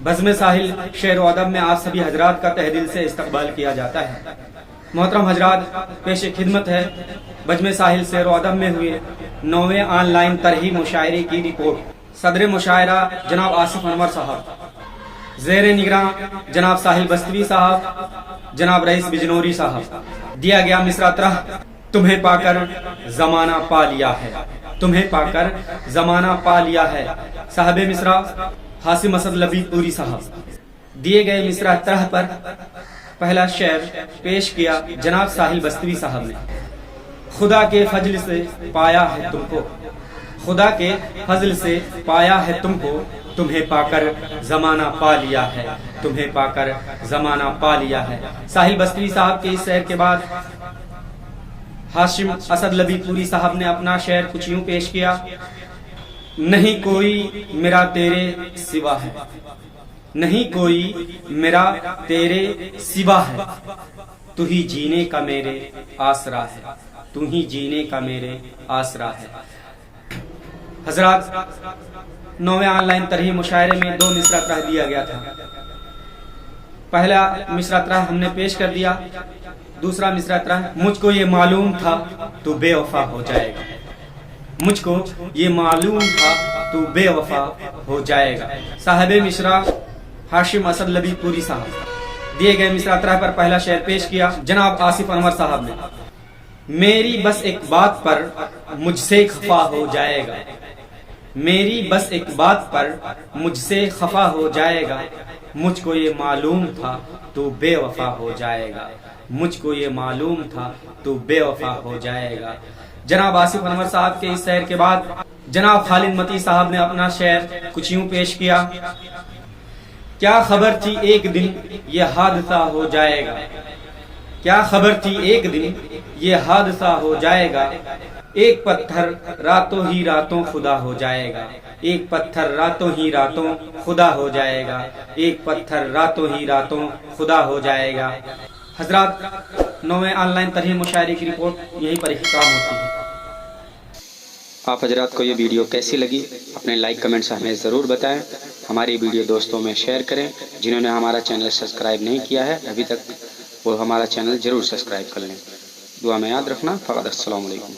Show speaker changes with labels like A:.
A: बज़्म साहिल शेर व अदब में आप सभी हजरात का तहे दिल से इस्तकबाल किया जाता है। मोहतरम हजरात, पेश खिदमत है बज़्म साहिल शेर व अदब में हुए 9वें ऑनलाइन तरही मुशायरे की रिपोर्ट। सदर मुशायरा जनाब आसिफ अनवर साहब, ज़ेर निगरान जनाब साहिल बस्तवी साहब, जनाब रईस बिजनौरी साहब। दिया गया मिसरा तरह, तुम्हें पाकर जमाना पा लिया है, तुम्हें पाकर जमाना पा लिया है। साहब मिसरा हासिम असद लबीदपुरी साहब। दिए गए मिसरा तरह पर पहला शेर पेश किया जनाब साहिल बस्तवी साहब ने। खुदा के फजल से पाया है तुमको, खुदा के फजल से पाया है तुमको, तुम्हें पाकर जमाना पा लिया है, तुम्हें पाकर जमाना पा लिया है। साहिल बस्तवी साहब के इस शेर के बाद हाशिम असद लबीदपुरी साहब ने अपना शेर कुछ यूं पेश किया। नहीं कोई मेरा तेरे सिवा है, नहीं कोई मेरा तेरे सिवा है, तू ही जीने का मेरे आसरा है, तू ही जीने का मेरे आसरा है। हजरात, 9वें ऑनलाइन तरही मुशायरे में 2 मिसरा तरह दिया गया था। पहला मिसरा तरह हमने पेश कर दिया। दूसरा मिसरा तरह, मुझको ये मालूम था तू बेवफा हो जाएगा, मुझको ये मालूम था तू बेवफा हो जाएगा। साहिब मिसरा हाशिम असद लबीदपुरी साहब। दिए गए मिसरा तरह पर पहला शेर पेश किया जनाब आसिफ अनवर साहब ने। मेरी बस एक बात पर मुझसे खफा हो जाएगा, मेरी बस एक बात पर मुझसे खफा हो जाएगा, मुझको ये मालूम था तू बेवफा हो जाएगा, मुझको ये मालूम था तू बेवफा हो जाएगा। जनाब आसिफ अनवर साहब के इस शेर के बाद जनाब खालिद मती साहब ने अपना शेर कुछ यूं पेश किया। क्या खबर थी एक दिन ये हादसा हो जाएगा, क्या खबर थी एक दिन ये हादसा हो जाएगा, एक पत्थर रातों ही रातों खुदा हो जाएगा, एक पत्थर रातों ही रातों खुदा हो जाएगा, एक पत्थर रातों ही रातों खुदा हो जाएगा। हजरात, 9वें ऑनलाइन तरही मुशायरे की रिपोर्ट यहीं पर इख्तिताम होती है।
B: आप हजरात को ये वीडियो कैसी लगी अपने लाइक कमेंट से हमें ज़रूर बताएं। हमारी वीडियो दोस्तों में शेयर करें। जिन्होंने हमारा चैनल सब्सक्राइब नहीं किया है अभी तक, वो हमारा चैनल ज़रूर सब्सक्राइब कर लें। दुआ में याद रखना। फ़क़त अस्सलामु अलैकुम।